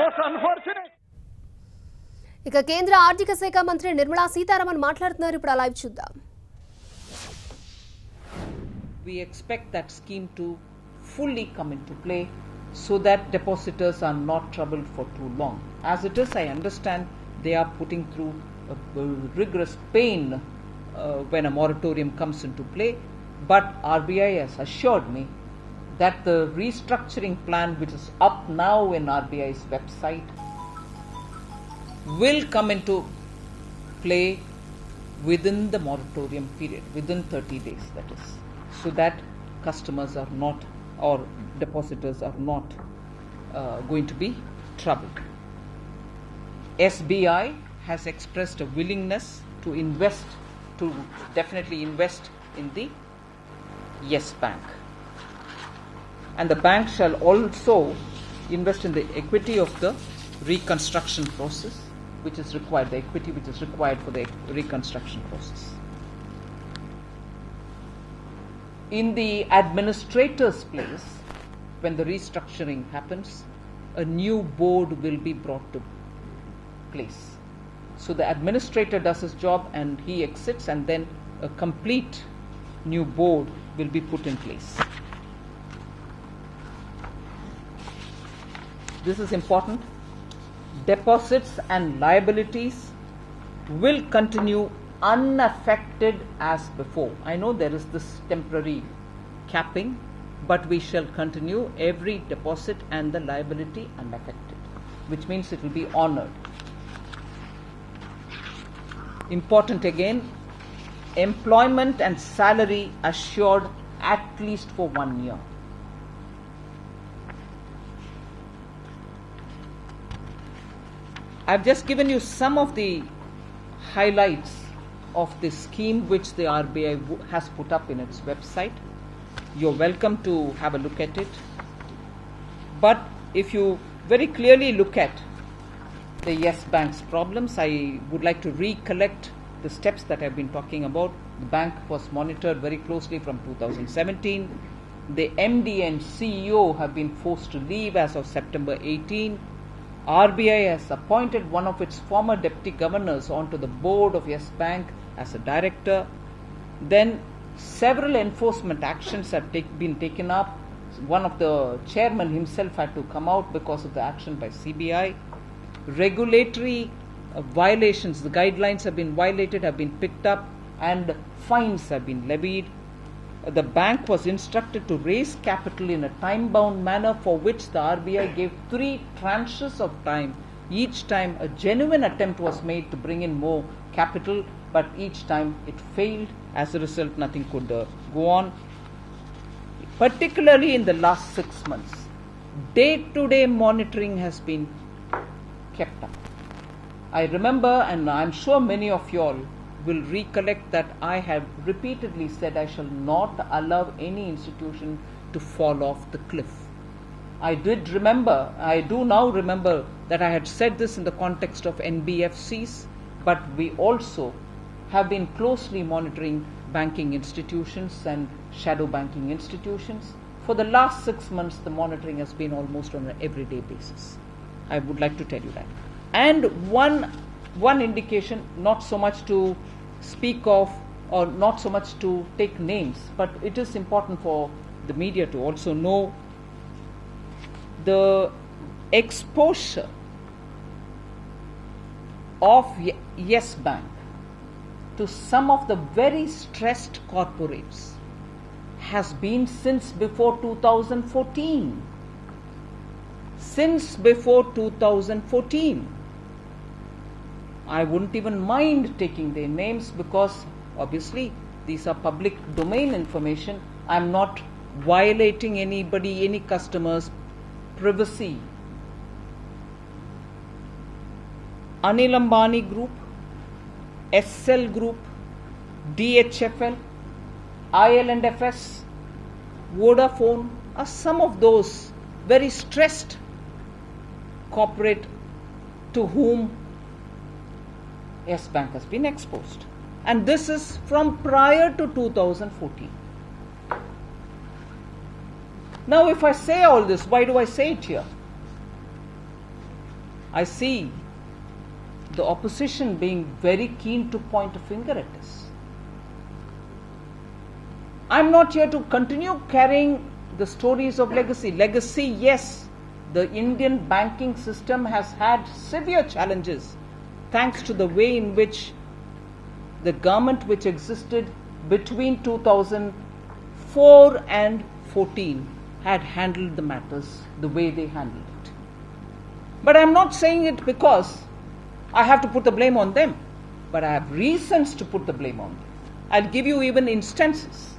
most unfortunate. ఇక కేంద్ర ఆర్థిక శాఖ మంత్రి నిర్మలా సీతారామన్ మాట్లాడుతున్నారు. ఇప్పుడు లైవ్ చూద్దాం. We expect that scheme to fully come into play so that depositors are not troubled for too long. As it is, I understand they are putting through a rigorous pain when a moratorium comes into play, but RBI has assured me that the restructuring plan, which is up now in RBI's website, will come into play within the moratorium period, within 30 days that is, so that customers are not, or depositors are not going to be troubled. SBI has expressed a willingness to invest, to definitely invest in the Yes Bank. And the bank shall also invest in the equity of the reconstruction process, which is required, the equity which is required for the reconstruction process. In the administrator's place, when the restructuring happens, a new board will be brought to place. So the administrator does his job and he exits, and then a complete new board will be put in place. This is important. Deposits and liabilities will continue unaffected as before. I know there is this temporary capping, but we shall continue every deposit and the liability unaffected, which means it will be honored. Important again, employment and salary assured at least for 1 year. I've just given you some of the highlights of this scheme which the RBI has put up in its website. You're welcome to have a look at it. But if you very clearly look at the Yes Bank's problems, I would like to recollect the steps that I've been talking about. The bank was monitored very closely from 2017. The MD and CEO have been forced to leave as of September 18. RBI has appointed one of its former deputy governors onto the board of Yes Bank as a director. Then several enforcement actions have been taken up. One of the chairman himself had to come out because of the action by CBI. Regulatory violations, the guidelines have been violated, have been picked up, and fines have been levied. The bank was instructed to raise capital in a time-bound manner, for which the RBI gave 3 tranches of time. Each time a genuine attempt was made to bring in more capital, but each time it failed. As a result, nothing could go on. Particularly in the last 6 months, day-to-day monitoring has been kept up. I remember, and I'm sure many of you all will recollect, that I have repeatedly said I shall not allow any institution to fall off the cliff. I do now remember that I had said this in the context of NBFCs, but we also have been closely monitoring banking institutions and shadow banking institutions. For the last 6 months, the monitoring has been almost on an everyday basis. I would like to tell you that. And one indication, not so much to speak of or not so much to take names, but it is important for the media to also know the exposure of Yes Bank to some of the very stressed corporates has been since before 2014. Since before 2014. I wouldn't even mind taking their names because obviously these are public domain information. I'm not violating anybody, any customer's privacy. Anil Ambani Group, SL Group, DHFL, IL&FS, Vodafone are some of those very stressed corporate to whom Yes Bank has been exposed. And this is from prior to 2014. Now if I say all this, why do I say it here? I see the opposition being very keen to point a finger at us. I'm not here to continue carrying the stories of legacy. Legacy, yes, the Indian banking system has had severe challenges thanks to the way in which the government which existed between 2004 and 14 had handled the matters the way they handled it. But I'm not saying it because I have to put the blame on them, but I have reasons to put the blame on them. I'll give you even instances.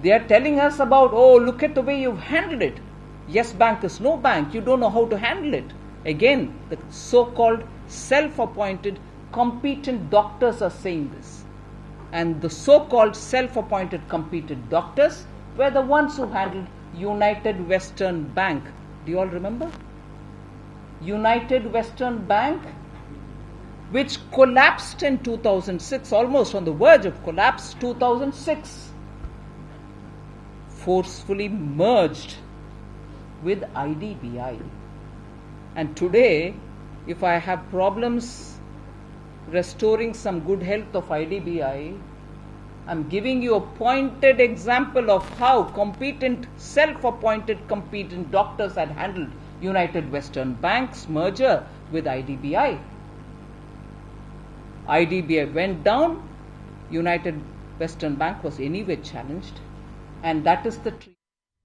They are telling us about, oh, look at the way you've handled it. Yes bank is no bank, you don't know how to handle it. Again, the so-called self-appointed competent doctors are saying this. And the so-called self-appointed competent doctors were the ones who handled United Western Bank. Do you all remember? United Western Bank, which collapsed in 2006, almost on the verge of collapse, 2006, forcefully merged with IDBI. And today, if I have problems restoring some good health of IDBI, I'm giving you a pointed example of how competent, self-appointed competent doctors had handled United Western Bank's merger with IDBI. IDBI went down, United Western Bank was anyway challenged, and that is the